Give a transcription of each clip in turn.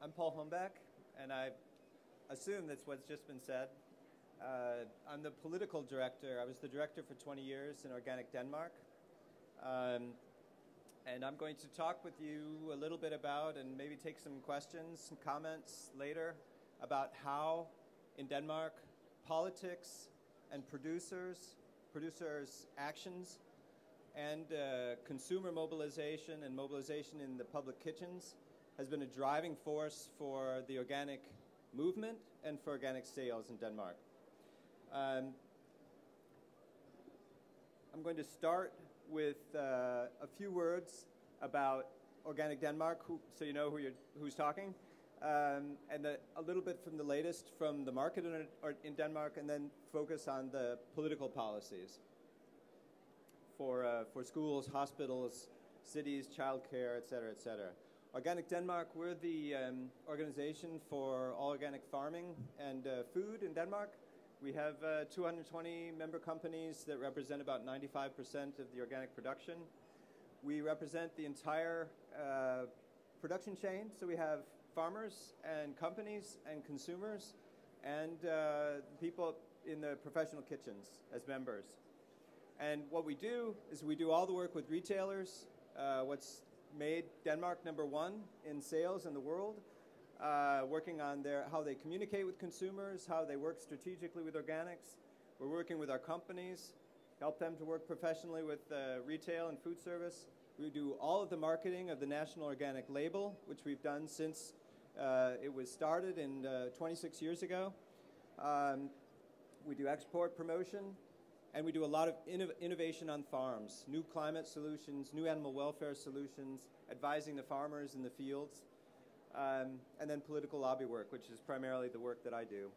I'm Paul Holmbeck, and I assume that's what's just been said. I'm the political director. I was the director for 20 years in Organic Denmark. And I'm going to talk with you a little bit about, and maybe take some questions, some comments later, about how in Denmark politics and producers' actions and consumer mobilization and mobilization in the public kitchens has been a driving force for the organic movement and for organic sales in Denmark. I'm going to start with a few words about Organic Denmark, so you know who's talking, and a little bit from the latest from the market in Denmark, and then focus on the political policies for schools, hospitals, cities, childcare, et cetera, et cetera. Organic Denmark, we're the organization for all organic farming and food in Denmark. We have 220 member companies that represent about 95% of the organic production. We represent the entire production chain, so we have farmers and companies and consumers and people in the professional kitchens as members. And what we do is we do all the work with retailers, what's made Denmark #1 in sales in the world, working on how they communicate with consumers, how they work strategically with organics. We're working with our companies, help them to work professionally with retail and food service. We do all of the marketing of the National Organic Label, which we've done since it was started 26 years ago. We do export promotion, and we do a lot of innovation on farms, new climate solutions, new animal welfare solutions, advising the farmers in the fields, and then political lobby work, which is primarily the work that I do.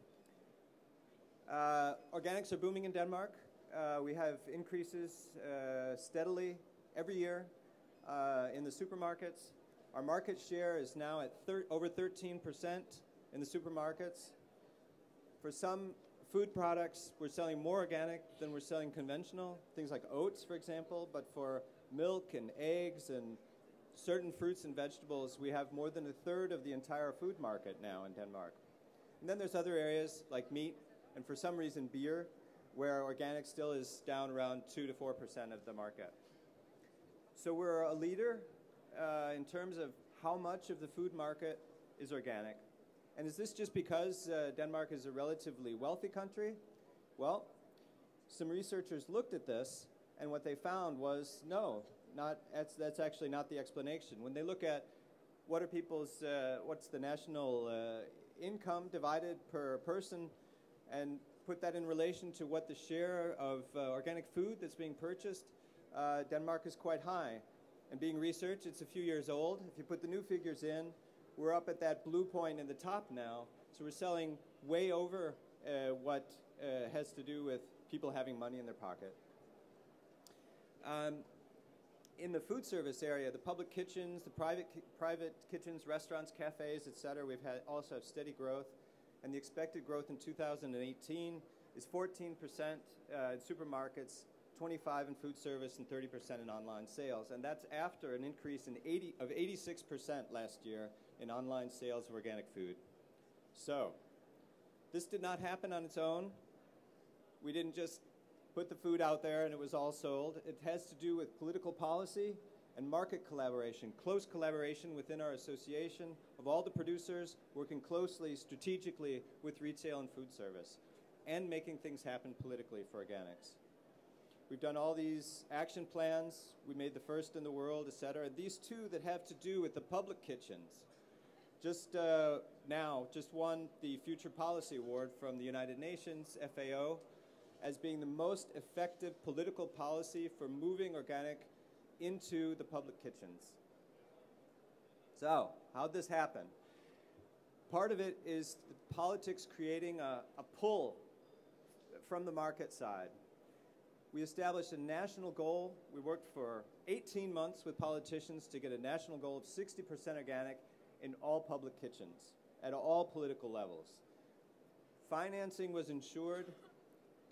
Organics are booming in Denmark. We have increases steadily every year in the supermarkets. Our market share is now at over 13% in the supermarkets. For some food products, we're selling more organic than we're selling conventional, things like oats, for example, but for milk and eggs and certain fruits and vegetables, we have more than a third of the entire food market now in Denmark. And then there's other areas like meat and for some reason beer, where organic still is down around 2 to 4% of the market. So we're a leader in terms of how much of the food market is organic. And is this just because Denmark is a relatively wealthy country? Well, some researchers looked at this, and what they found was no, that's actually not the explanation. When they look at what's the national income divided per person, and put that in relation to what the share of organic food that's being purchased, Denmark is quite high. And being researched, it's a few years old. If you put the new figures in, we're up at that blue point in the top now. So we're selling way over what has to do with people having money in their pocket. In the food service area, the public kitchens, the private kitchens, restaurants, cafes, etc., also have steady growth. And the expected growth in 2018 is 14% in supermarkets, 25% in food service, and 30% in online sales. And that's after an increase of 86% last year in online sales of organic food. So, this did not happen on its own. We didn't just put the food out there and it was all sold. It has to do with political policy and market collaboration, close collaboration within our association of all the producers, working closely, strategically with retail and food service, and making things happen politically for organics. We've done all these action plans. We made the first in the world, etc. These two that have to do with the public kitchens. Just won the Future Policy Award from the United Nations, FAO, as being the most effective political policy for moving organic into the public kitchens. So, how'd this happen? Part of it is the politics creating a pull from the market side. We established a national goal. We worked for 18 months with politicians to get a national goal of 60% organic in all public kitchens, at all political levels. Financing was ensured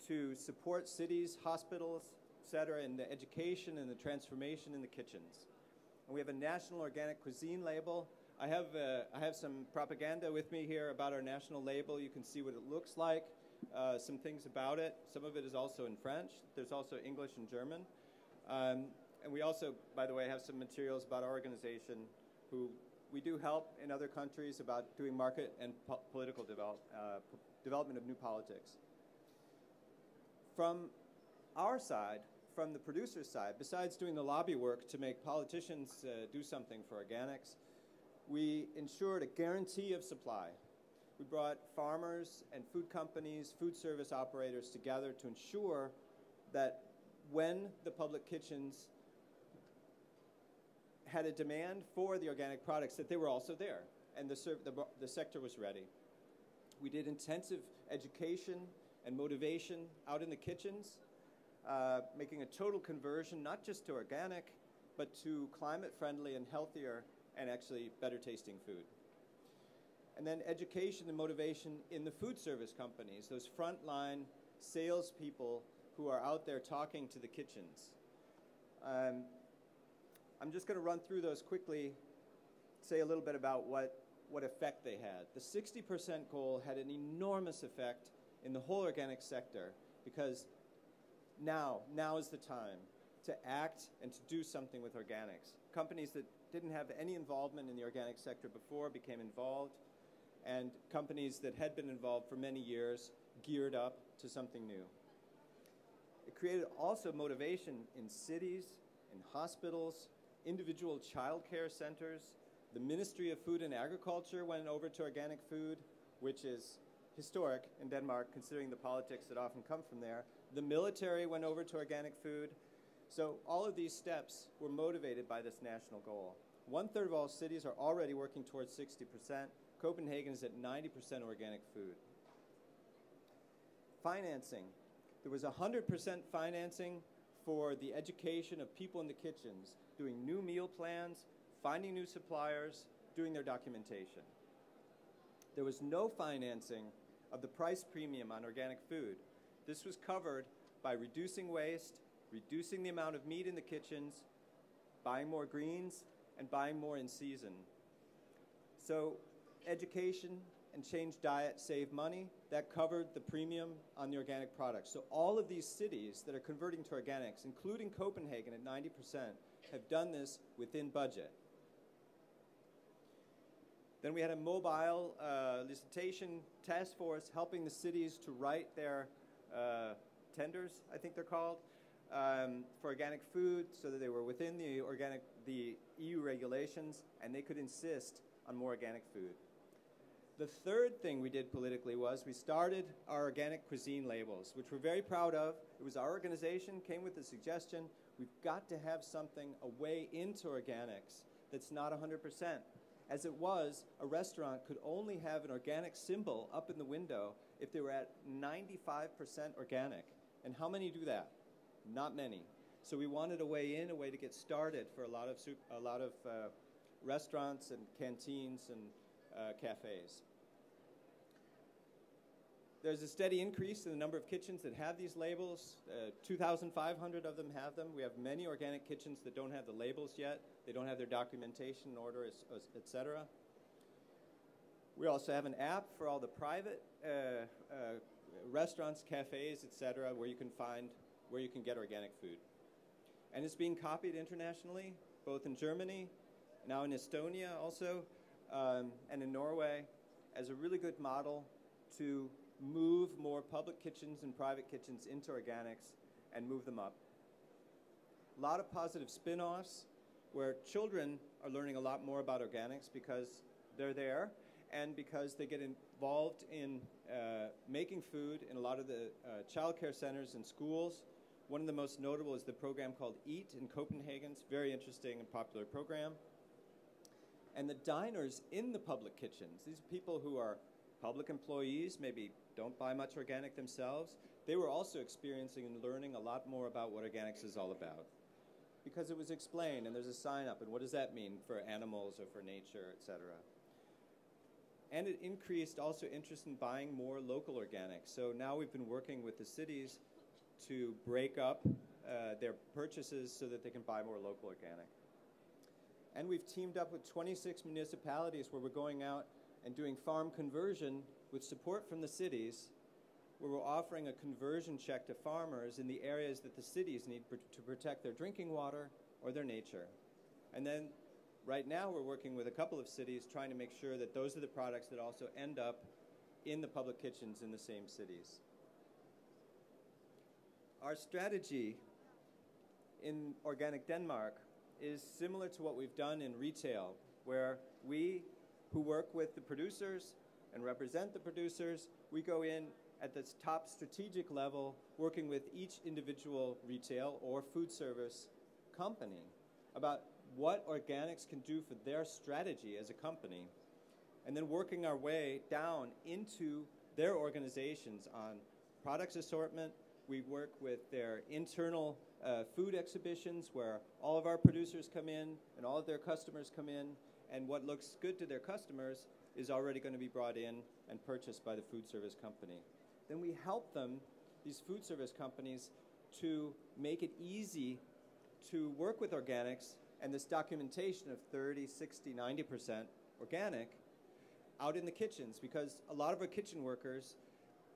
to support cities, hospitals, etc., in the education and the transformation in the kitchens. And we have a national organic cuisine label, I have some propaganda with me here about our national label. You can see what it looks like, some things about it. Some of it is also in French. There's also English and German. And we also, by the way, have some materials about our organization who we do help in other countries about doing market and political development of new politics. From our side, from the producer's side, besides doing the lobby work to make politicians do something for organics, we ensured a guarantee of supply. We brought farmers and food companies, food service operators together to ensure that when the public kitchens had a demand for the organic products, that they were also there, and the sector was ready. We did intensive education and motivation out in the kitchens, making a total conversion, not just to organic, but to climate-friendly and healthier and actually better tasting food. And then education and motivation in the food service companies, those frontline salespeople who are out there talking to the kitchens. I'm just going to run through those quickly, say a little bit about what effect they had. The 60% goal had an enormous effect in the whole organic sector, because now is the time to act and to do something with organics. Companies that didn't have any involvement in the organic sector before became involved, and companies that had been involved for many years geared up to something new. It created also motivation in cities, in hospitals, individual child care centers. The Ministry of Food and Agriculture went over to organic food, which is historic in Denmark, considering the politics that often come from there. The military went over to organic food. So all of these steps were motivated by this national goal. 1/3 of all cities are already working towards 60%. Copenhagen is at 90% organic food. Financing. There was 100% financing for the education of people in the kitchens, doing new meal plans, finding new suppliers, doing their documentation. There was no financing of the price premium on organic food. This was covered by reducing waste, reducing the amount of meat in the kitchens, buying more greens, and buying more in season. So education and change diet save money. That covered the premium on the organic products. So all of these cities that are converting to organics, including Copenhagen at 90%, have done this within budget. Then we had a mobile licitation task force helping the cities to write their tenders, I think they're called, for organic food, so that they were within the EU regulations, and they could insist on more organic food. The third thing we did politically was we started our organic cuisine labels, which we're very proud of. It was our organization, came with the suggestion, we've got to have something, a way into organics that's not 100%. As it was, a restaurant could only have an organic symbol up in the window if they were at 95% organic. And how many do that? Not many. So we wanted a way in, a way to get started for a lot of restaurants and canteens and cafes. There's a steady increase in the number of kitchens that have these labels. 2,500 of them have them. We have many organic kitchens that don't have the labels yet. They don't have their documentation in order, etc. We also have an app for all the private restaurants, cafes, etc., where you can get organic food. And it's being copied internationally, both in Germany, now in Estonia also, and in Norway, as a really good model to move more public kitchens and private kitchens into organics and move them up. A lot of positive spin-offs where children are learning a lot more about organics because they're there and because they get involved in making food in a lot of the child care centers and schools. One of the most notable is the program called EAT in Copenhagen. It's a very interesting and popular program. And the diners in the public kitchens, these people who are public employees, maybe don't buy much organic themselves, they were also experiencing and learning a lot more about what organics is all about. Because it was explained, and there's a sign up, and what does that mean for animals or for nature, etc. And it increased also interest in buying more local organics. So now we've been working with the cities to break up their purchases so that they can buy more local organic. And we've teamed up with 26 municipalities where we're going out and doing farm conversion with support from the cities, where we're offering a conversion check to farmers in the areas that the cities need to protect their drinking water or their nature. And then right now we're working with a couple of cities trying to make sure that those are the products that also end up in the public kitchens in the same cities. Our strategy in Organic Denmark is similar to what we've done in retail, where we, who work with the producers and represent the producers, we go in at the top strategic level, working with each individual retail or food service company about what organics can do for their strategy as a company, and then working our way down into their organizations on products assortment. We work with their internal food exhibitions where all of our producers come in and all of their customers come in, and what looks good to their customers is already going to be brought in and purchased by the food service company. Then we help them, these food service companies, to make it easy to work with organics and this documentation of 30, 60, 90% organic out in the kitchens, because a lot of our kitchen workers,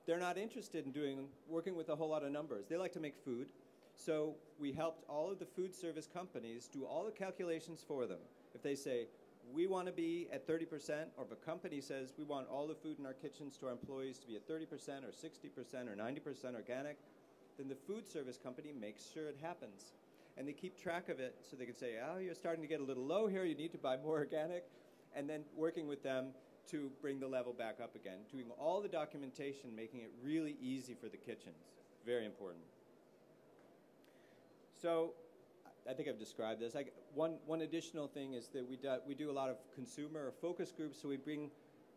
they're not interested in working with a whole lot of numbers. They like to make food. So we helped all of the food service companies do all the calculations for them. If they say, we want to be at 30%, or if a company says, we want all the food in our kitchens to our employees to be at 30% or 60% or 90% organic, then the food service company makes sure it happens. And they keep track of it so they can say, oh, you're starting to get a little low here, you need to buy more organic, and then working with them to bring the level back up again, doing all the documentation, making it really easy for the kitchens. Very important. So I think I've described this. One additional thing is that we do a lot of consumer focus groups, so we bring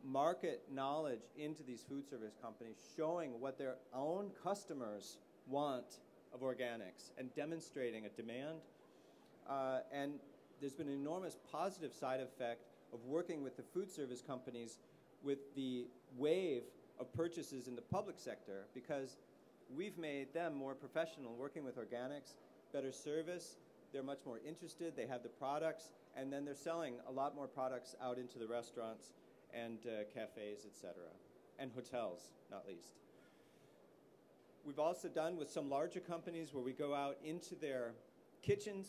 market knowledge into these food service companies, showing what their own customers want of organics and demonstrating a demand. And there's been an enormous positive side effect of working with the food service companies with the wave of purchases in the public sector, because we've made them more professional working with organics, better service, they're much more interested, they have the products, and then they're selling a lot more products out into the restaurants and cafes, etc., and hotels, not least. We've also done with some larger companies where we go out into their kitchens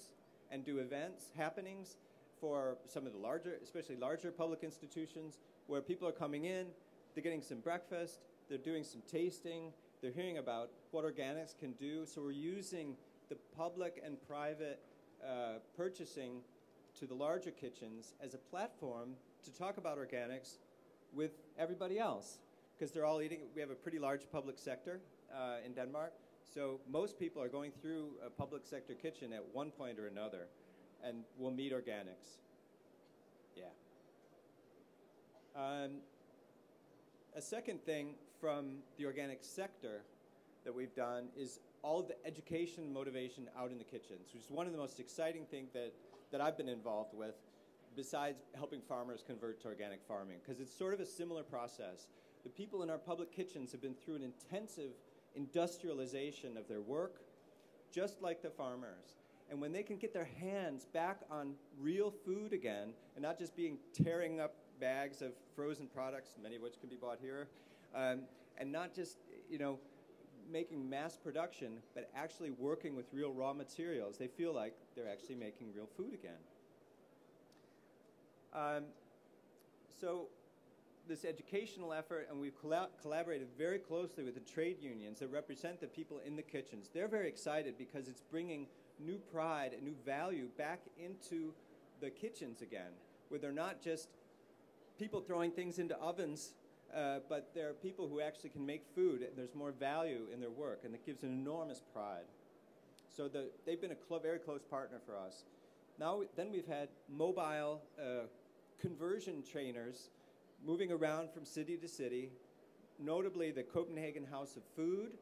and do events, happenings, for some of the larger, especially larger public institutions, where people are coming in, they're getting some breakfast, they're doing some tasting, they're hearing about what organics can do. So we're using the public and private purchasing to the larger kitchens as a platform to talk about organics with everybody else, because they're all eating. We have a pretty large public sector in Denmark, so most people are going through a public sector kitchen at one point or another, and will meet organics. Yeah. A second thing from the organic sector that we've done is all of the education motivation out in the kitchens, which is one of the most exciting things that I've been involved with, besides helping farmers convert to organic farming, because it's sort of a similar process. The people in our public kitchens have been through an intensive industrialization of their work, just like the farmers. And when they can get their hands back on real food again, and not just tearing up bags of frozen products, many of which can be bought here, and not just, making mass production, but actually working with real raw materials, they feel like they're actually making real food again. So this educational effort, and we've collaborated very closely with the trade unions that represent the people in the kitchens. They're very excited because it's bringing new pride and new value back into the kitchens again, where they're not just people throwing things into ovens, but they're people who actually can make food, and there's more value in their work, and it gives an enormous pride. So they've been a very close partner for us. Then we've had mobile conversion trainers moving around from city to city, notably the Copenhagen House of Food,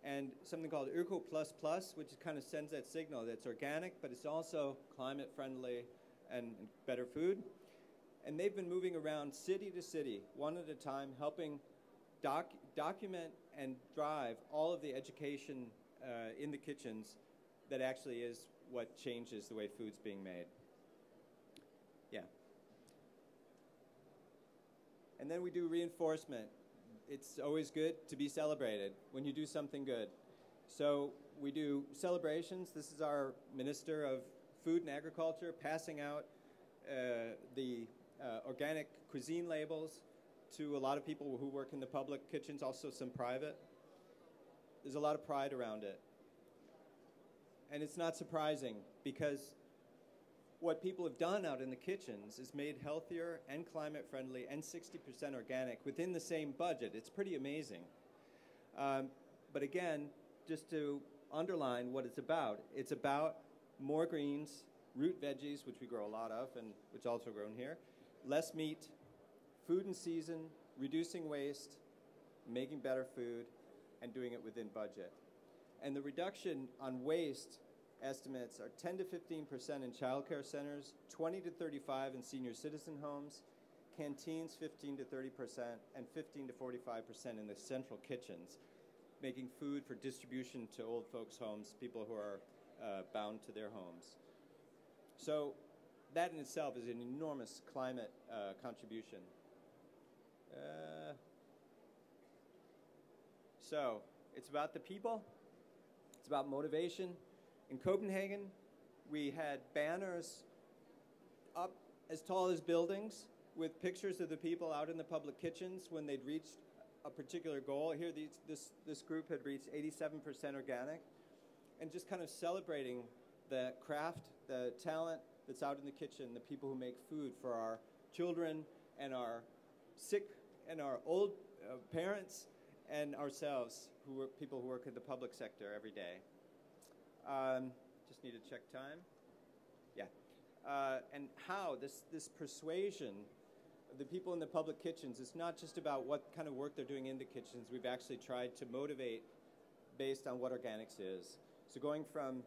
and something called Öko Plus Plus, which kind of sends that signal that it's organic, but it's also climate friendly and better food. And they've been moving around city to city, one at a time, helping document and drive all of the education in the kitchens that actually is what changes the way food's being made. And then we do reinforcement. It's always good to be celebrated when you do something good. So we do celebrations. This is our Minister of Food and Agriculture passing out the organic cuisine labels to a lot of people who work in the public kitchens, also some private. There's a lot of pride around it. And it's not surprising, because what people have done out in the kitchens is made healthier and climate friendly and 60% organic within the same budget. It's pretty amazing. But again, just to underline what it's about more greens, root veggies, which we grow a lot of and which also grown here, less meat, food in season, reducing waste, making better food, and doing it within budget. And the reduction on waste estimates are 10 to 15% in childcare centers, 20 to 35% in senior citizen homes, canteens 15 to 30%, and 15 to 45% in the central kitchens, making food for distribution to old folks' homes, people who are bound to their homes. So that in itself is an enormous climate contribution. So it's about the people. It's about motivation. In Copenhagen, we had banners up as tall as buildings with pictures of the people out in the public kitchens when they'd reached a particular goal. Here, this group had reached 87% organic, and just kind of celebrating the craft, the talent that's out in the kitchen, the people who make food for our children and our sick and our old parents and ourselves, people who work in the public sector every day. Just need to check time. Yeah. And how this persuasion of the people in the public kitchens, it's not just about what kind of work they're doing in the kitchens. We've actually tried to motivate based on what organics is. So going from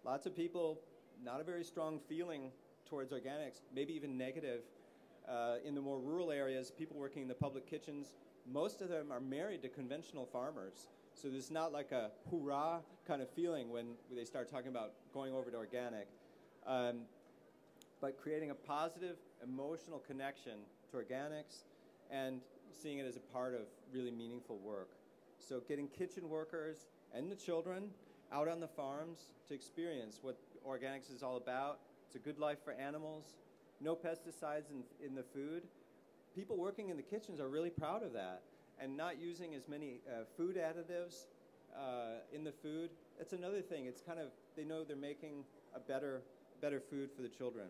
lots of people, not a very strong feeling towards organics, maybe even negative. In the more rural areas, people working in the public kitchens, most of them are married to conventional farmers. So there's not like a hoorah kind of feeling when they start talking about going over to organic. But creating a positive emotional connection to organics and seeing it as a part of really meaningful work. So getting kitchen workers and the children out on the farms to experience what organics is all about. It's a good life for animals, no pesticides in the food. People working in the kitchens are really proud of that, and not using as many food additives in the food. That's another thing. It's kind of, they know they're making a better food for the children.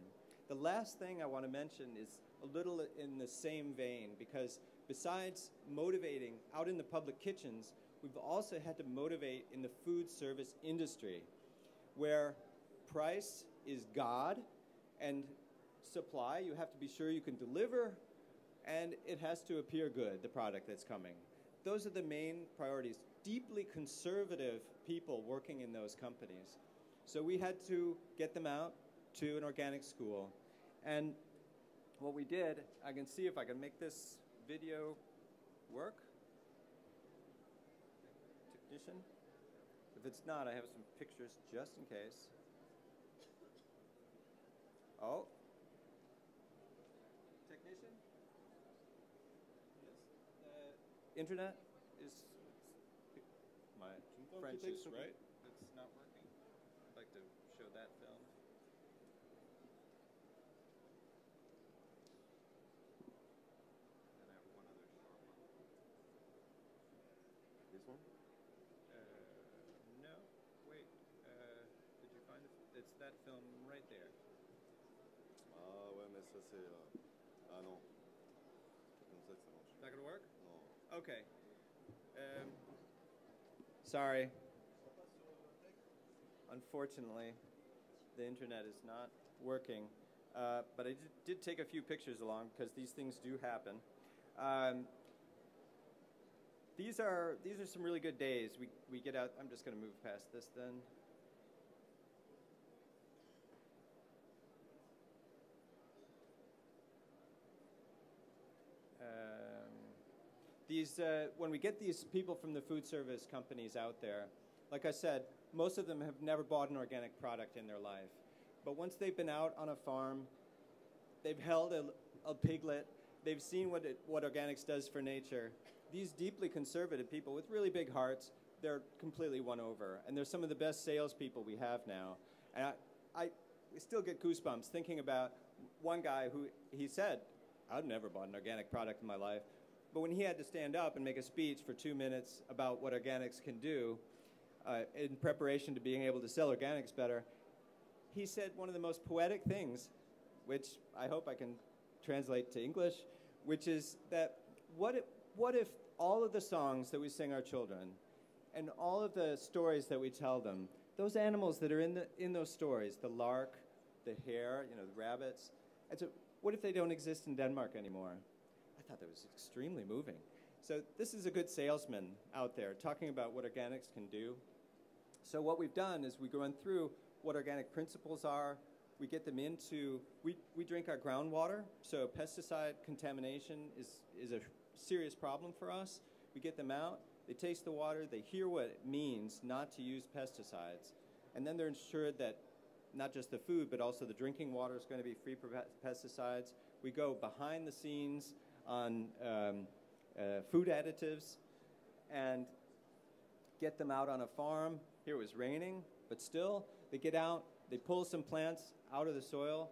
The last thing I want to mention is a little in the same vein, because besides motivating out in the public kitchens, we've also had to motivate in the food service industry, where price is God and supply, you have to be sure you can deliver, and it has to appear good, the product that's coming. Those are the main priorities. Deeply conservative people working in those companies. So we had to get them out to an organic school. And what we did, I can see if I can make this video work. Technician? If it's not, I have some pictures just in case. Oh. Technician? Yes. Internet is, my French is right. It's not working. I'd like to show that film. And I have one other short one. This one? No. Wait. Did you find it? It's that film right there. Ah ouais, mais ça c'est... Ah non. Comme ça marche. Not gonna work? Non. Okay. Sorry. Unfortunately, the internet is not working. But I did take a few pictures along, because these things do happen. These are some really good days. We get out. I'm just going to move past this then. When we get these people from the food service companies out there, like I said, most of them have never bought an organic product in their life. But once they've been out on a farm, they've held a piglet, They've seen what organics does for nature. These deeply conservative people with really big hearts, they're completely won over. And they're some of the best salespeople we have now. And I still get goosebumps thinking about one guy who, he said, I'd never bought an organic product in my life. But when he had to stand up and make a speech for 2 minutes about what organics can do in preparation to being able to sell organics better, he said one of the most poetic things, which I hope I can translate to English, which is that what if all of the songs that we sing our children and all of the stories that we tell them, those animals that are in those stories, the lark, the hare, the rabbits, and so what if they don't exist in Denmark anymore? I thought that was extremely moving. So this is a good salesman out there talking about what organics can do. So what we've done is we run through what organic principles are. We get them into, we drink our groundwater, so pesticide contamination is a serious problem for us. We get them out, they taste the water, they hear what it means not to use pesticides, and then they're ensured that not just the food, but also the drinking water is going to be free from pesticides. We go behind the scenes on food additives and get them out on a farm. Here it was raining, but still, they get out, they pull some plants out of the soil,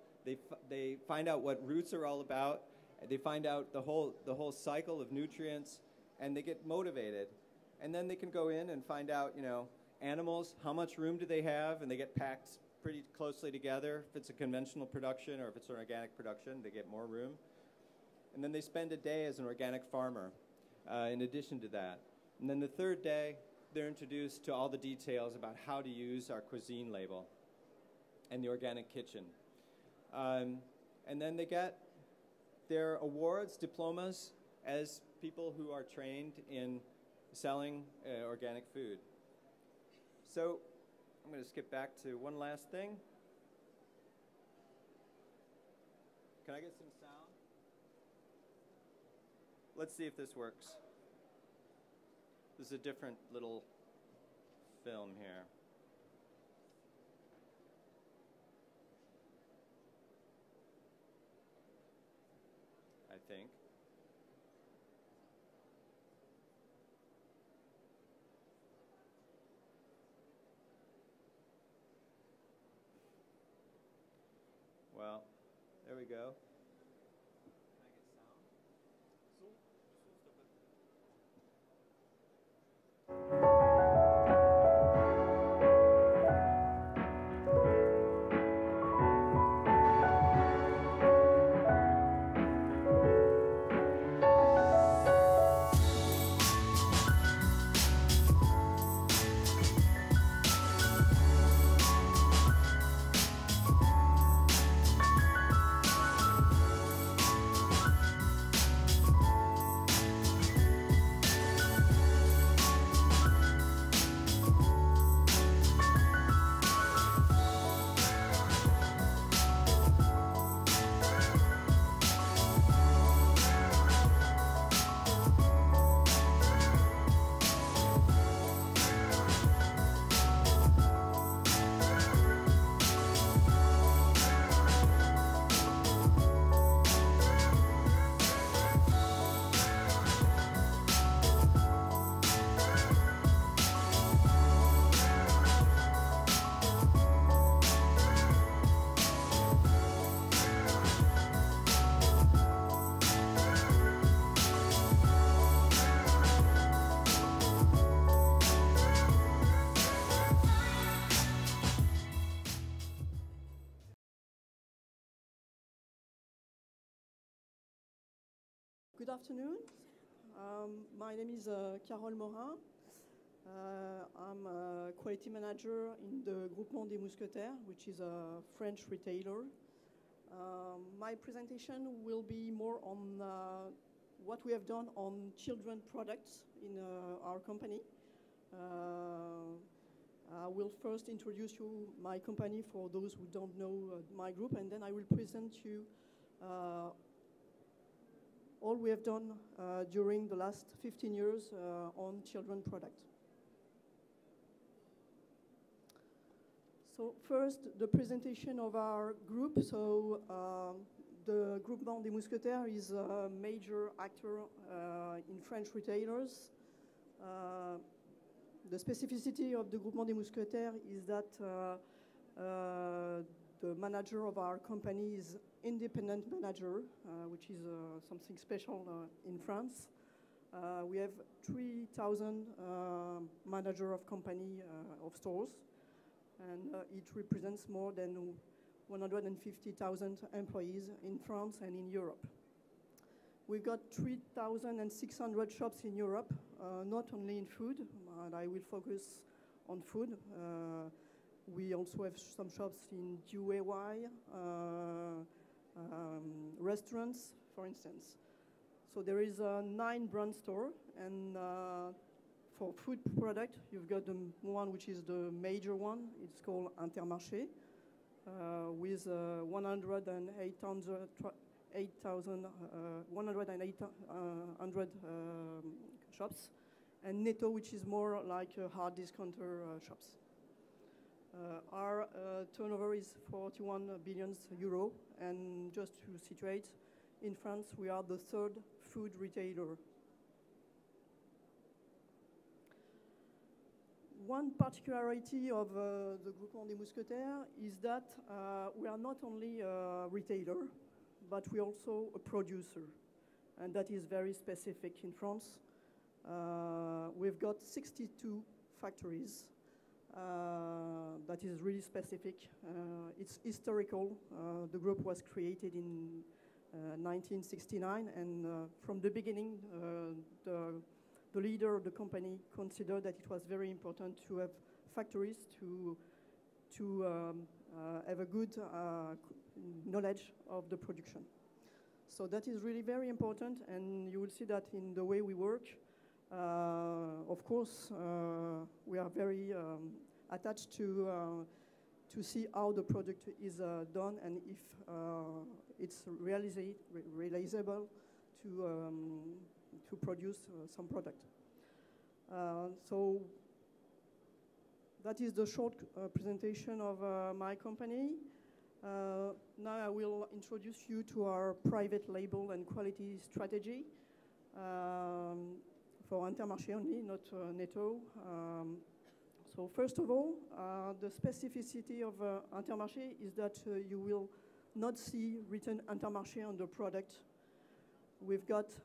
they find out what roots are all about, they find out the whole cycle of nutrients, and they get motivated. And then they can go in and find out, animals, how much room do they have, and they get packed pretty closely together. If it's a conventional production or if it's an organic production, they get more room. And then they spend a day as an organic farmer in addition to that. And then the third day, they're introduced to all the details about how to use our cuisine label and the organic kitchen. And then they get their awards, diplomas, as people who are trained in selling organic food. So I'm going to skip back to one last thing. Can I get some sound? Let's see if this works. This is a different little film here. I think. Well, there we go. Can I get sound? Good afternoon. My name is Carole Morin. I'm a quality manager in the Groupement des Mousquetaires, which is a French retailer. My presentation will be more on what we have done on children products in our company. I will first introduce you my company for those who don't know my group, and then I will present you all we have done during the last 15 years on children product. So first, the presentation of our group. So The Groupement des Mousquetaires is a major actor in French retailers. The specificity of the Groupement des Mousquetaires is that the manager of our company is independent manager, which is something special in France. We have 3,000 manager of company of stores, and it represents more than 150,000 employees in France and in Europe. We've got 3,600 shops in Europe, not only in food, and I will focus on food. We also have some shops in DIY, restaurants, for instance. So there is a 9 brand store, and for food product, you've got the one which is the major one. It's called Intermarché, with 108,800 shops, and Netto, which is more like a hard discounter shops. Our turnover is 41 billion euro, and just to situate, in France, we are the 3rd food retailer. One particularity of the Groupement des Mousquetaires is that we are not only a retailer, but we're also a producer, and that is very specific in France. We've got 62 factories. That is really specific. It's historical. The group was created in 1969, and from the beginning, the leader of the company considered that it was very important to have factories to have a good knowledge of the production. So that is really very important, and you will see that in the way we work. Of course, we are very attached to see how the product is done and if it's realizable to produce some product. So that is the short presentation of my company. Now I will introduce you to our private label and quality strategy for Intermarché only, not Netto. So first of all, the specificity of Intermarché is that you will not see written Intermarché on the product. We've got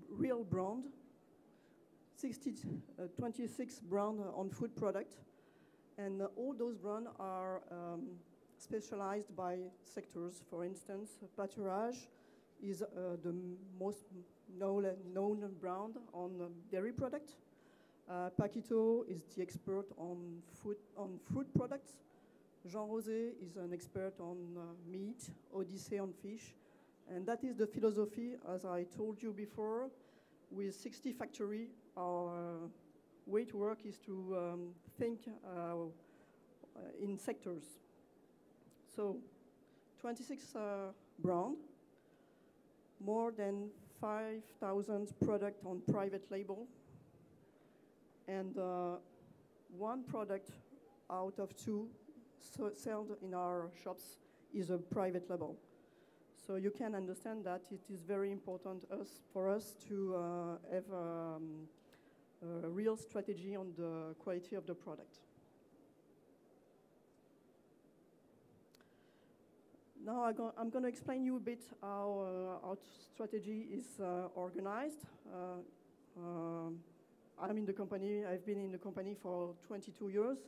real brand, 26 brand on food product, and all those brands are specialized by sectors. For instance, Pâturage is the most known brand on dairy product. Paquito is the expert on fruit products. Jean Rosé is an expert on meat, Odyssey on fish. And that is the philosophy, as I told you before. With 60 factories, our way to work is to think in sectors. So 26 brands, more than 5,000 products on private label, and 1 product out of 2 sold in our shops is a private label. So you can understand that it is very important for us to have a real strategy on the quality of the product. Now I'm going to explain you a bit how our strategy is organized. I'm in the company. I've been in the company for 22 years,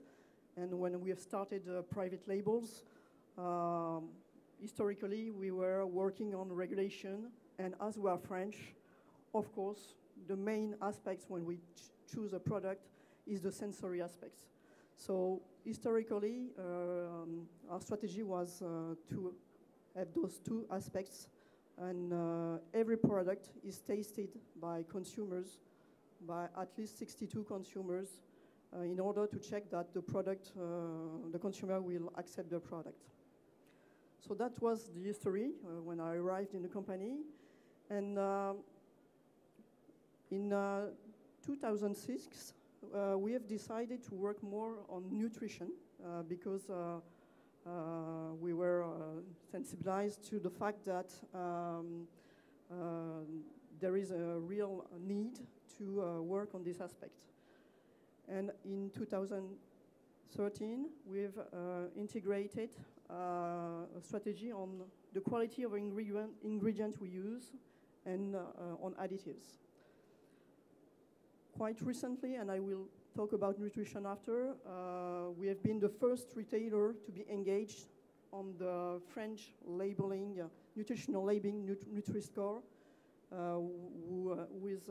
and when we have started private labels, historically we were working on regulation, and as we are French, of course, the main aspects when we choose a product is the sensory aspects. So historically, our strategy was to have those 2 aspects, and every product is tasted by consumers, by at least 62 consumers, in order to check that the product, the consumer will accept the product. So that was the history when I arrived in the company. And in 2006, we have decided to work more on nutrition because we were, sensibilized to the fact that there is a real need to work on this aspect. And in 2013, we've integrated a strategy on the quality of ingredients we use and on additives. Quite recently, and I will talk about nutrition after, we have been the first retailer to be engaged on the French labeling, nutritional labeling, Nutri-Score, who is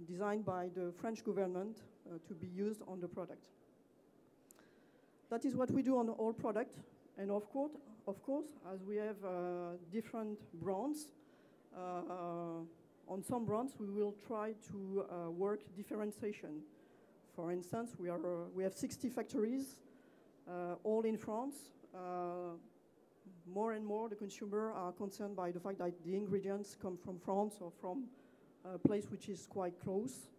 designed by the French government to be used on the product. That is what we do on all product, and of course, as we have different brands, on some brands we will try to work differentiation. For instance, we have 60 factories, all in France. More and more the consumer are concerned by the fact that the ingredients come from France or from a place which is quite close.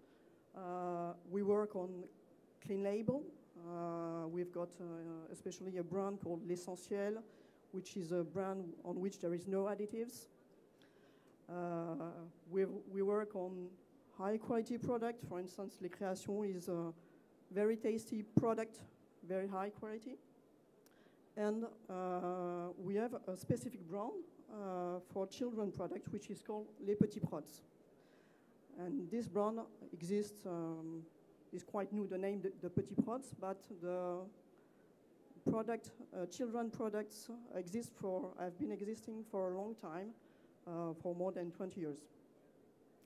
We work on clean label. We've got especially a brand called L'Essentiel, which is a brand on which there is no additives. We work on high quality product. For instance, Les Créations is a very tasty product, very high quality. And we have a specific brand for children product, which is called Les Petits Prods. And this brand exists, is quite new, the name the Petits Prods, but the product, children products have been existing for a long time, for more than 20 years.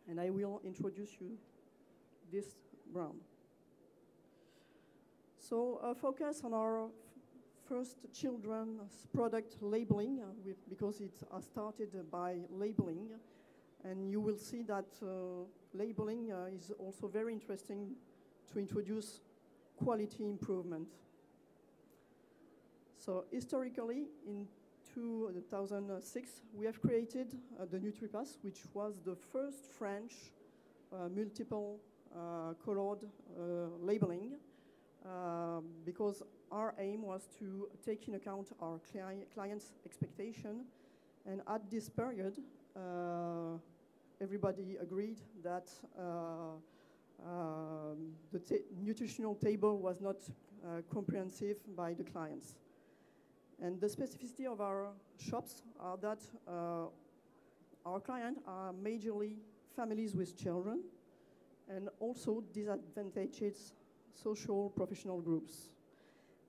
And I will introduce you this brand. So focus on our first children's product labeling, because it started by labeling. And you will see that labeling is also very interesting to introduce quality improvement. So historically, in 2006, we have created the NutriPass, which was the first French multiple colored labeling, because our aim was to take in account our clients' expectation. And at this period, everybody agreed that the nutritional table was not comprehensive by the clients. And the specificity of our shops are that our clients are majorly families with children and also disadvantaged social professional groups.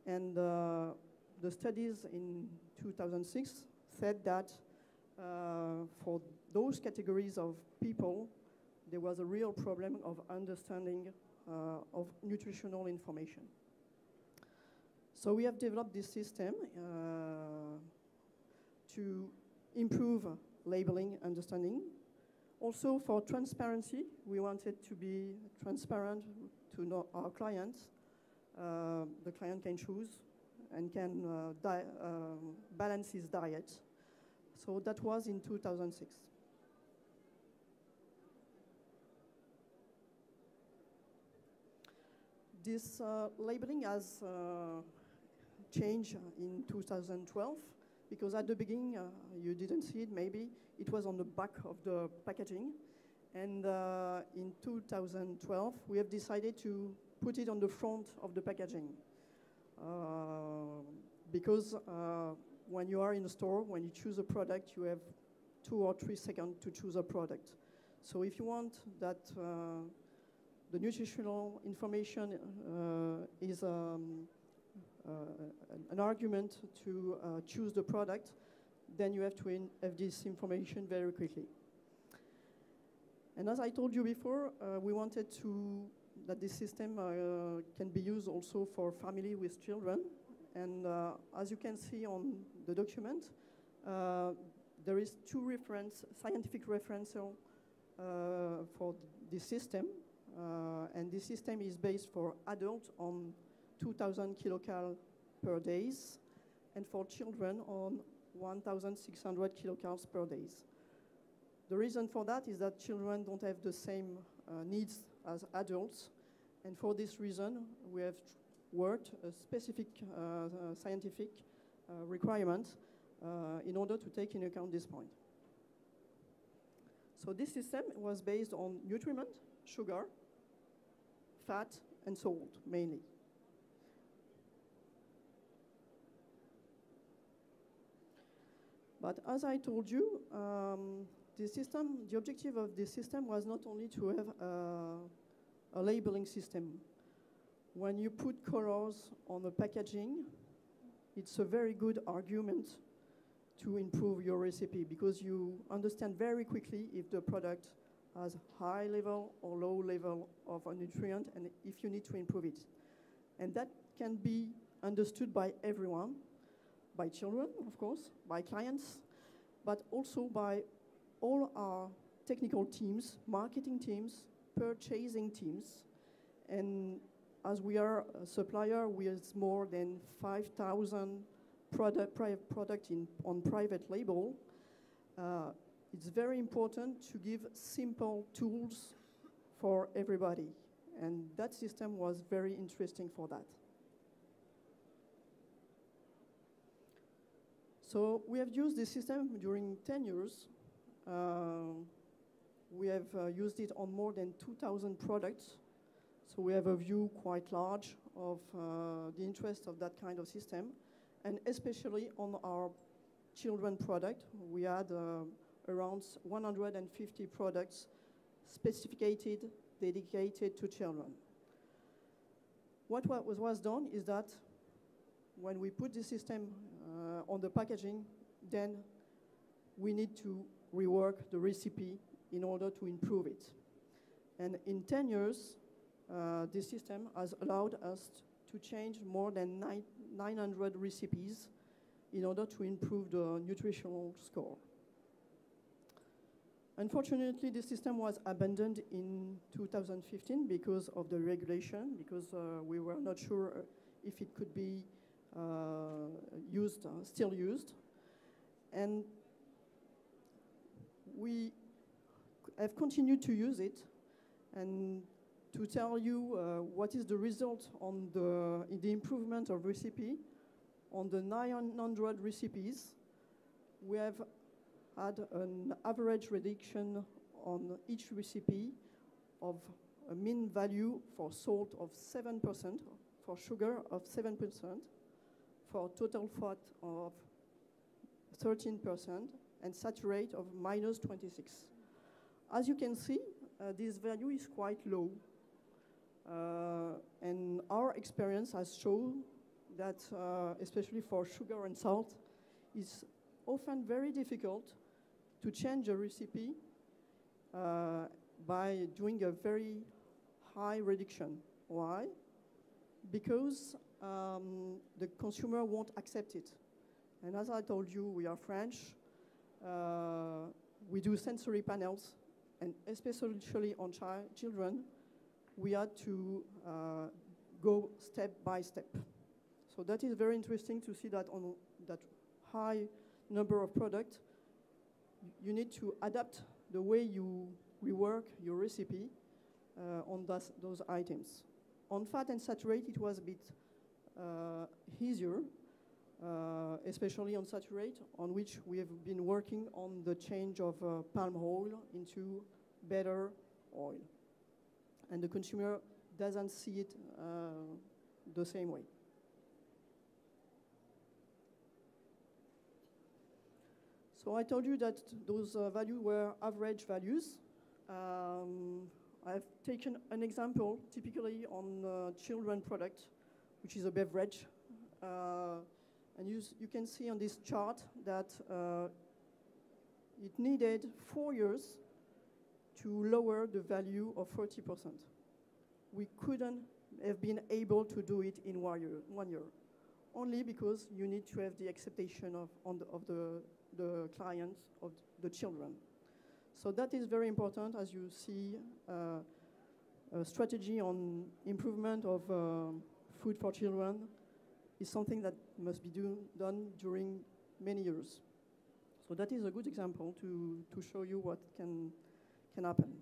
And the studies in 2006 said that for those categories of people, there was a real problem of understanding of nutritional information. So we have developed this system to improve labeling understanding. Also for transparency, we wanted to be transparent to know our clients. The client can choose and can balance his diet. So that was in 2006. This labeling has changed in 2012, because at the beginning, you didn't see it maybe, it was on the back of the packaging. And in 2012, we have decided to put it on the front of the packaging. Because when you are in a store, when you choose a product, you have 2 or 3 seconds to choose a product. So if you want that the nutritional information is an argument to choose the product, then you have to have this information very quickly. And as I told you before, we wanted that this system can be used also for family with children. And as you can see on the document, there is 2 scientific references for this system. And this system is based for adults on 2,000 kilocalories per day, and for children on 1,600 kilocalories per day. The reason for that is that children don't have the same needs as adults, and for this reason, we have worked a specific scientific requirements in order to take into account this point. So this system was based on nutriment, sugar, fat, and salt, mainly. But as I told you, the objective of this system was not only to have a labeling system. When you put colors on the packaging, it's a very good argument to improve your recipe because you understand very quickly if the product has high level or low level of a nutrient and if you need to improve it. And that can be understood by everyone, by children, of course, by clients, but also by all our technical teams, marketing teams, purchasing teams. And as we are a supplier with more than 5,000 product on private label, it's very important to give simple tools for everybody. And that system was very interesting for that. So we have used this system during 10 years. We have used it on more than 2,000 products. So we have a view quite large of the interest of that kind of system. And especially on our children product, we had around 150 products specificated, dedicated to children. What was done is that when we put the system on the packaging, then we need to rework the recipe in order to improve it. And in 10 years, this system has allowed us to change more than 900 recipes in order to improve the nutritional score. Unfortunately, this system was abandoned in 2015 because of the regulation, because we were not sure if it could be still used. And we have continued to use it. And to tell you what is the result on the improvement of recipe, on the 900 recipes, we have had an average reduction on each recipe of a mean value for salt of 7%, for sugar of 7%, for total fat of 13%, and saturate of minus 26. As you can see, this value is quite low. And our experience has shown that, especially for sugar and salt, it's often very difficult to change a recipe by doing a very high reduction. Why? Because the consumer won't accept it. And as I told you, we are French. We do sensory panels, and especially on children, we had to go step by step. So that is very interesting to see that on that high number of products, you need to adapt the way you rework your recipe on those items. On fat and saturate, it was a bit easier, especially on saturate, on which we have been working on the change of palm oil into better oil. And the consumer doesn't see it the same way. So I told you that those values were average values. I've taken an example, typically on children product, which is a beverage. And you can see on this chart that it needed 4 years to lower the value of 40%. We couldn't have been able to do it in 1 year, only because you need to have the acceptation of the clients, of the children. So that is very important. As you see, a strategy on improvement of food for children is something that must be done during many years. So that is a good example to show you what can happen.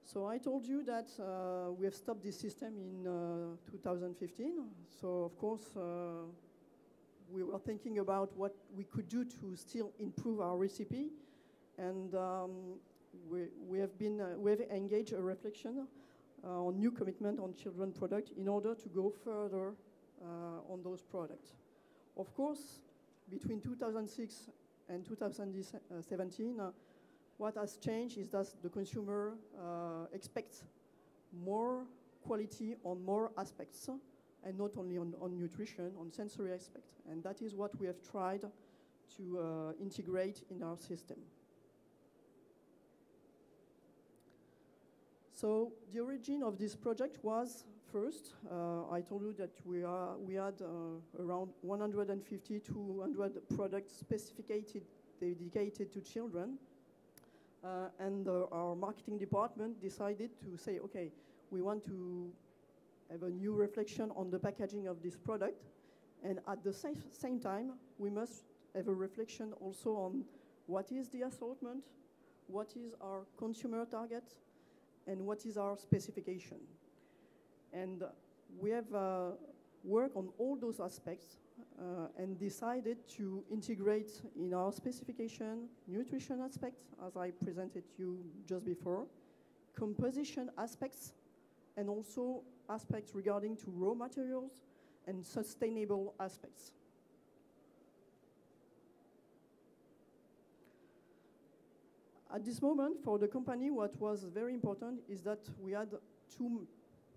So I told you that we have stopped this system in 2015. So of course, we were thinking about what we could do to still improve our recipe, and we have engaged a reflection on new commitment on children product in order to go further on those products. Of course, between 2006 and 2017, what has changed is that the consumer expects more quality on more aspects, and not only on nutrition, on sensory aspect. And that is what we have tried to integrate in our system. So the origin of this project was, first, I told you that we had around 150 to 200 products specificated, dedicated to children. And our marketing department decided to say, okay, we want to have a new reflection on the packaging of this product. And at the same time, we must have a reflection also on what is the assortment, what is our consumer target, and what is our specification. And we have worked on all those aspects and decided to integrate in our specification nutrition aspects, as I presented you just before, composition aspects, and also aspects regarding to raw materials and sustainable aspects. At this moment, for the company, what was very important is that we had two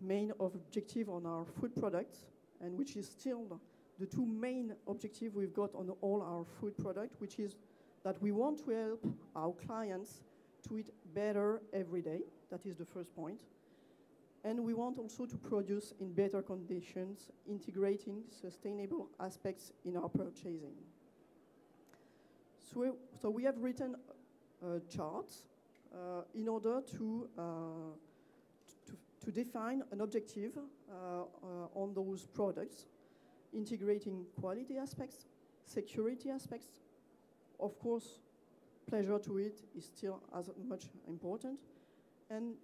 main objectives on our food products, and which is still the two main objectives we've got on all our food products, which is that we want to help our clients to eat better every day. That is the first point. And we want also to produce in better conditions, integrating sustainable aspects in our purchasing. So we have written charts in order to define an objective on those products, integrating quality aspects, security aspects. Of course, pleasure to eat is still as much important. And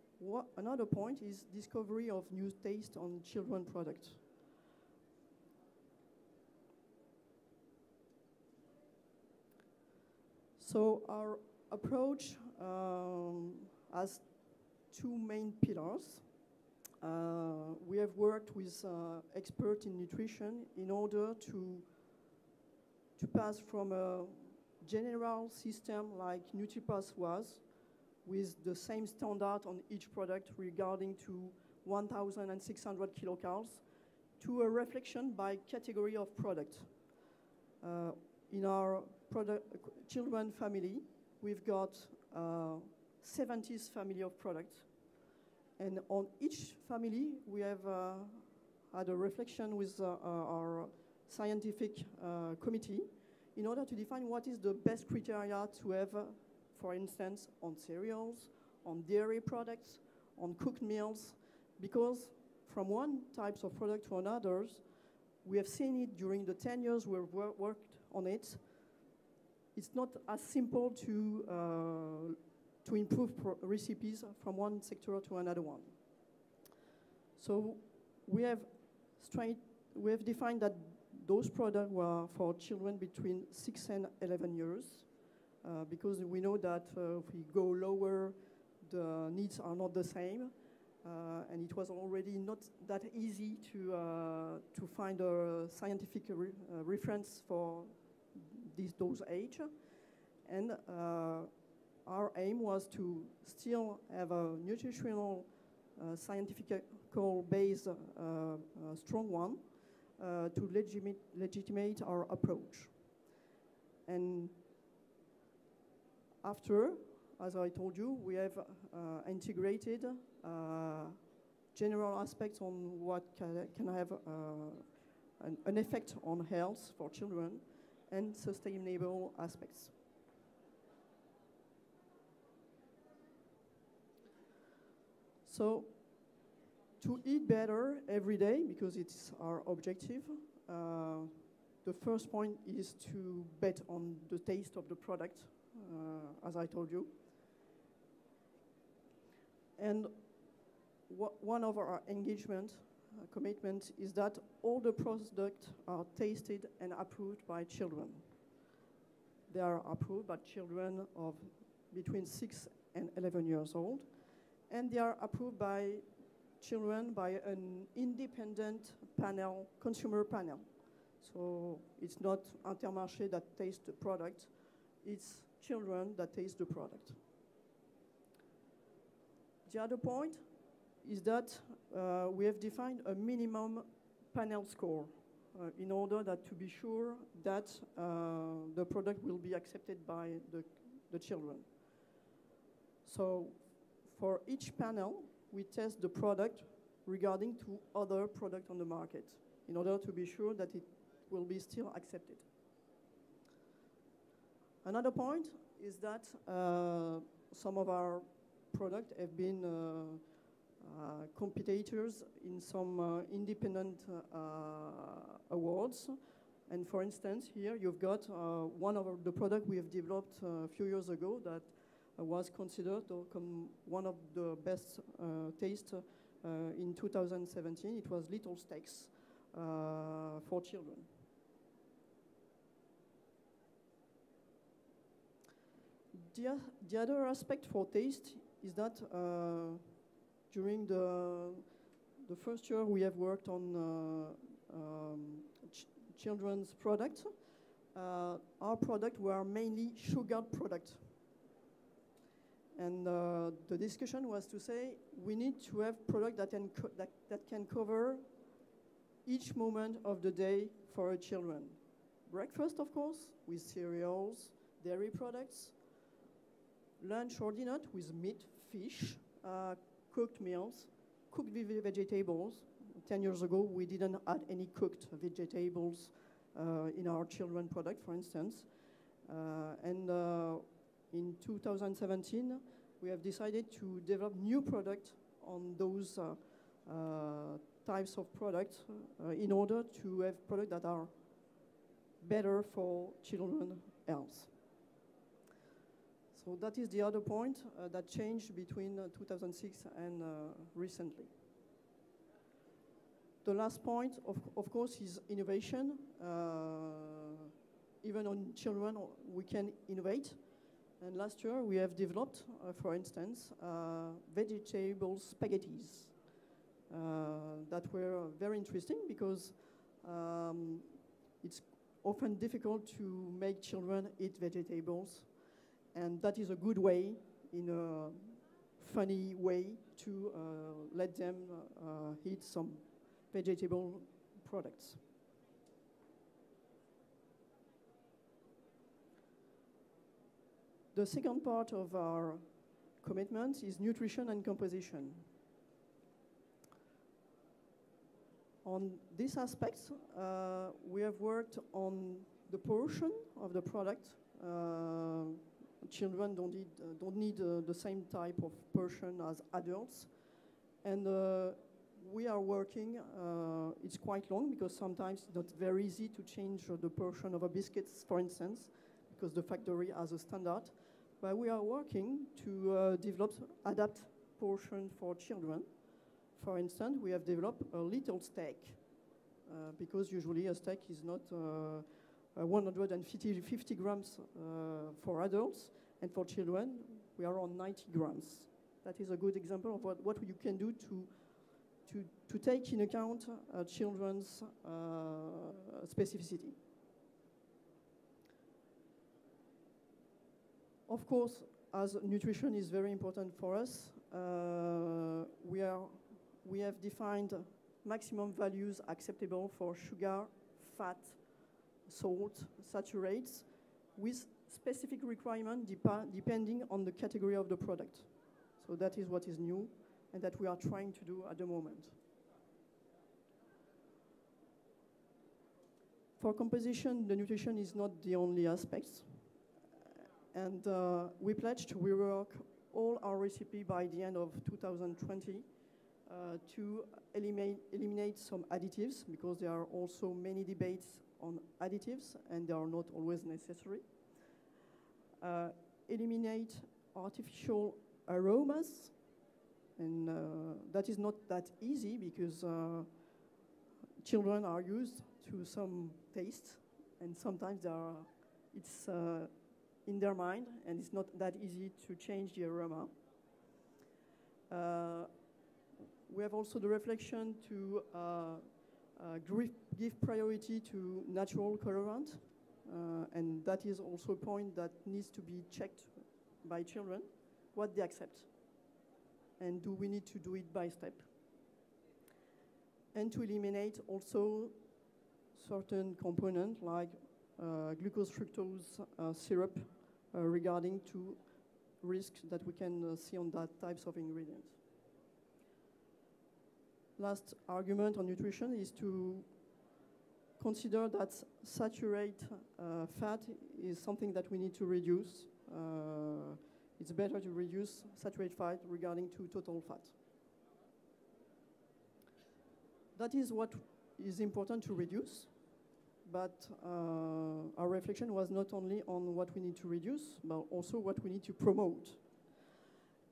another point is discovery of new taste on children products. So our approach has two main pillars. We have worked with experts in nutrition in order to pass from a general system like NutriPass was, with the same standard on each product regarding to 1,600 kilocalories, to a reflection by category of product. In our children family, we've got 70s family of products. And on each family, we have had a reflection with our scientific committee in order to define what is the best criteria to have, for instance, on cereals, on dairy products, on cooked meals, because from one type of product to another, we have seen it during the 10 years we've worked on it. It's not as simple to improve recipes from one sector to another one. So we have defined that those products were for children between 6 and 11 years, because we know that if we go lower, the needs are not the same, and it was already not that easy to find a scientific reference for those age, and our aim was to still have a nutritional, scientific-based, strong one to legitimate our approach. And after, as I told you, we have integrated general aspects on what can have an effect on health for children and sustainable aspects. So, to eat better every day, because it's our objective, the first point is to bet on the taste of the product, as I told you. And one of our engagement commitment is that all the products are tasted and approved by children. They are approved by children of between 6 and 11 years old, and they are approved by children by an independent panel, consumer panel. So it's not Intermarché that tastes the product, it's children that taste the product. The other point is that we have defined a minimum panel score in order that to be sure that the product will be accepted by the children. So for each panel, we test the product regarding to other products on the market in order to be sure that it will be still accepted. Another point is that some of our products have been competitors in some independent awards. And for instance, here you've got one of the products we have developed a few years ago that was considered one of the best taste in 2017. It was Little Steaks for children. The other aspect for taste is that during the first year we have worked on children's products. Our products were mainly sugared products. And the discussion was to say we need to have products that can cover each moment of the day for our children. Breakfast, of course, with cereals, dairy products. Lunch or dinner with meat, fish, cooked meals, cooked vegetables. 10 years ago, we didn't add any cooked vegetables in our children product, for instance. In 2017, we have decided to develop new products on those types of products in order to have products that are better for children's health. So that is the other point that changed between 2006 and recently. The last point, of course, is innovation. Even on children, we can innovate. And last year, we have developed, for instance, vegetable spaghettis that were very interesting because it's often difficult to make children eat vegetables. And that is a good way, in a funny way, to let them eat some vegetable products. The second part of our commitment is nutrition and composition. On these aspects, we have worked on the portion of the product. Children don't need the same type of portion as adults. And we are working, it's quite long because sometimes it's not very easy to change the portion of a biscuits, for instance, because the factory has a standard. But we are working to adapt portion for children. For instance, we have developed a little steak because usually a steak is not 150 grams for adults, and for children, we are on 90 grams. That is a good example of what you can do to take in account children's specificity. Of course, as nutrition is very important for us, we have defined maximum values acceptable for sugar, fat, salt, saturates, with specific requirement depending on the category of the product. So that is what is new and that we are trying to do at the moment. For composition, the nutrition is not the only aspect. And we pledged to rework all our recipe by the end of 2020 to eliminate some additives, because there are also many debates on additives and they are not always necessary. Eliminate artificial aromas, and that is not that easy because children are used to some taste, and sometimes it's in their mind, and it's not that easy to change the aroma. We have also the reflection to give priority to natural colorant, and that is also a point that needs to be checked by children, what they accept, and do we need to do it by step. And to eliminate also certain components like glucose fructose syrup regarding to risks that we can see on that types of ingredients. Last argument on nutrition is to consider that saturated fat is something that we need to reduce. It's better to reduce saturated fat regarding to total fat. That is what is important to reduce, but our reflection was not only on what we need to reduce, but also what we need to promote.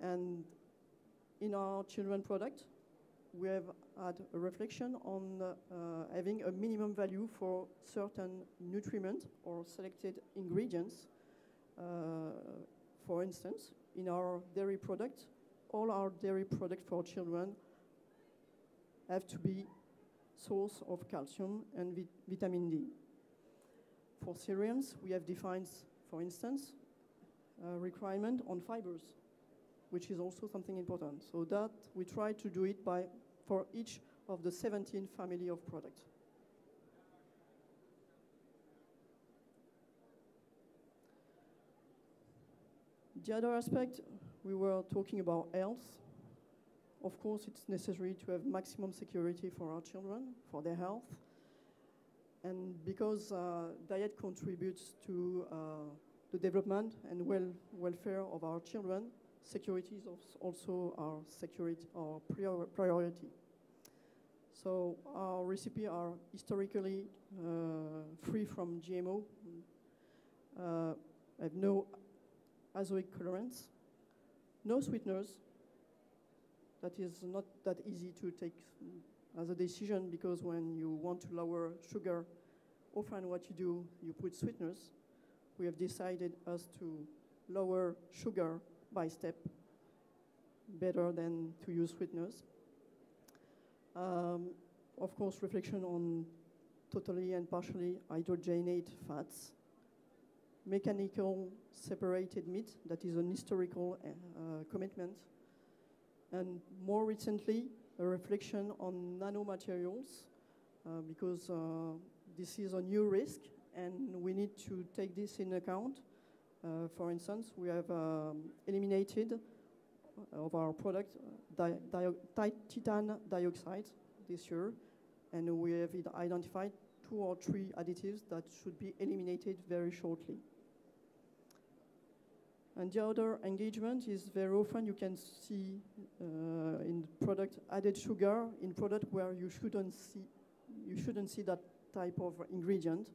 And in our children product, we have had a reflection on having a minimum value for certain nutriment or selected ingredients. For instance, in our dairy product, all our dairy products for children have to be source of calcium and vitamin D. For cereals, we have defined, for instance, a requirement on fibers, which is also something important. So that we try to do it for each of the 17 family of products. The other aspect, we were talking about health. Of course, it's necessary to have maximum security for our children, for their health. And because diet contributes to the development and welfare of our children, security is also our priority. So our recipes are historically free from GMO, have no azoic colorants, no sweeteners. That is not that easy to take as a decision, because when you want to lower sugar, often what you do, you put sweeteners. We have decided us to lower sugar by step, better than to use sweeteners. Of course, reflection on totally and partially hydrogenated fats, mechanical separated meat, that is an historical commitment, and more recently, a reflection on nanomaterials, because this is a new risk, and we need to take this in account. For instance, we have eliminated of our product titan dioxide this year, and we have identified 2 or 3 additives that should be eliminated very shortly. And the other engagement is very often you can see in product added sugar in product where you shouldn't see that type of ingredient.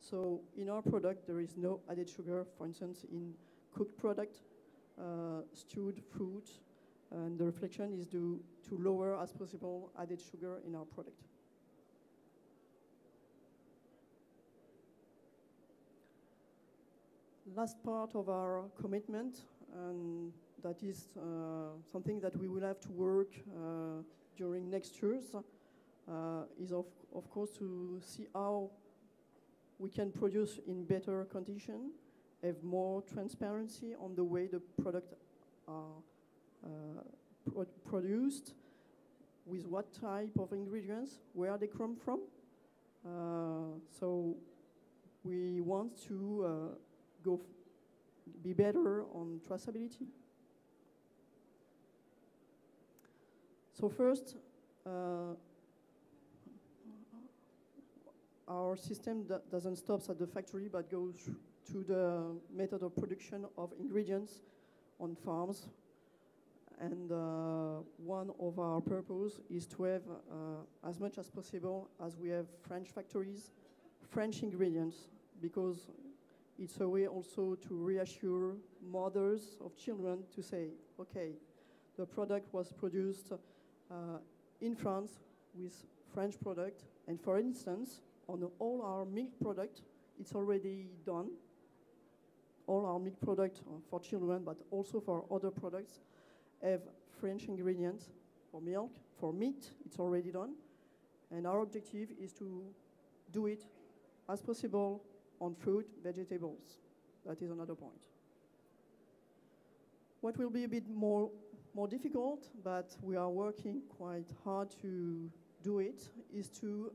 So in our product there is no added sugar, for instance, in cooked product, stewed fruit, and the reflection is to lower as possible added sugar in our product. Last part of our commitment, and that is something that we will have to work during next years, is of course to see how we can produce in better condition, have more transparency on the way the product are produced, with what type of ingredients, where they come from. So we want to be better on traceability. So first, our system doesn't stop at the factory, but goes to the method of production of ingredients on farms. And one of our purpose is to have as much as possible, as we have French factories, French ingredients, because it's a way also to reassure mothers of children to say, okay, the product was produced in France with French product. And for instance, on all our milk product, it's already done. All our milk product for children, but also for other products, have French ingredients. For milk, for meat, it's already done. And our objective is to do it as possible on fruit, vegetables. That is another point. What will be a bit more difficult, but we are working quite hard to do it, is to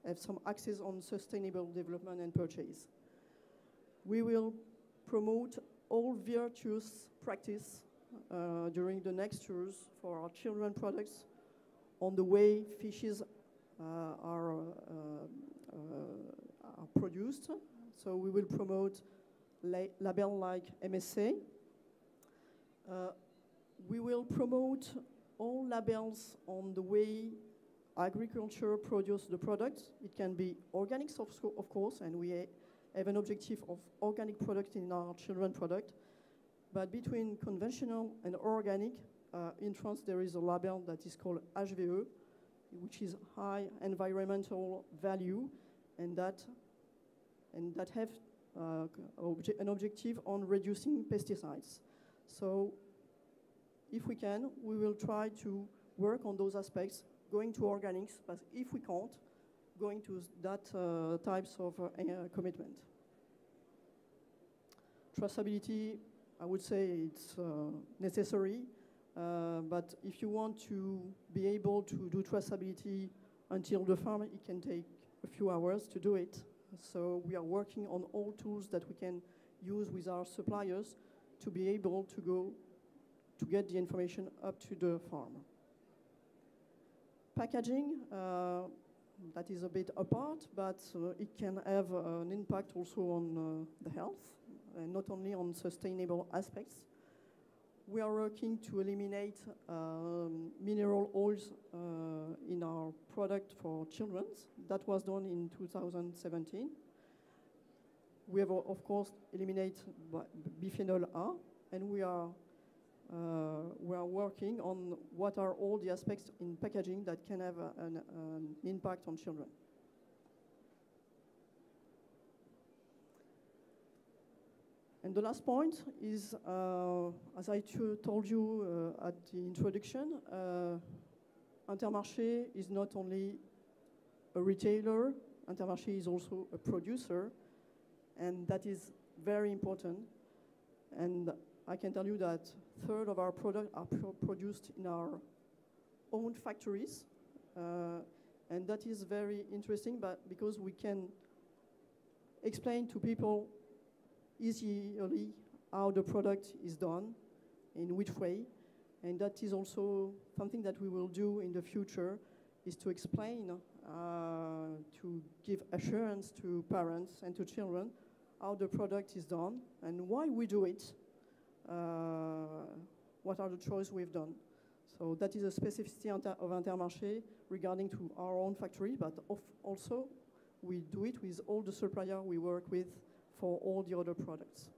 have some access on sustainable development and purchase. We will promote all virtuous practice during the next years for our children products on the way fishes are produced. So we will promote label like MSA. We will promote all labels on the way agriculture produce the products. It can be organics, of course, and we have an objective of organic product in our children product. But between conventional and organic, in France there is a label that is called HVE, which is high environmental value, and that have an objective on reducing pesticides. So if we can, we will try to work on those aspects, going to organics, but if we can't, going to that types of commitment. Traceability, I would say it's necessary, but if you want to be able to do traceability until the farm, it can take a few hours to do it. So we are working on all tools that we can use with our suppliers to be able to go to get the information up to the farm. Packaging, that is a bit apart, but it can have an impact also on the health, and not only on sustainable aspects. We are working to eliminate mineral oils in our product for children. That was done in 2017. We have, of course, eliminated bisphenol A, and we are working on what are all the aspects in packaging that can have an impact on children. And the last point is, as I told you at the introduction, Intermarché is not only a retailer, Intermarché is also a producer, and that is very important. And I can tell you that a third of our products are produced in our own factories, and that is very interesting, but because we can explain to people easily how the product is done, in which way, and that is also something that we will do in the future, is to explain, to give assurance to parents and to children how the product is done and why we do it, what are the choices we've done. So that is a specificity of Intermarché regarding to our own factory, but also we do it with all the suppliers we work with for all the other products.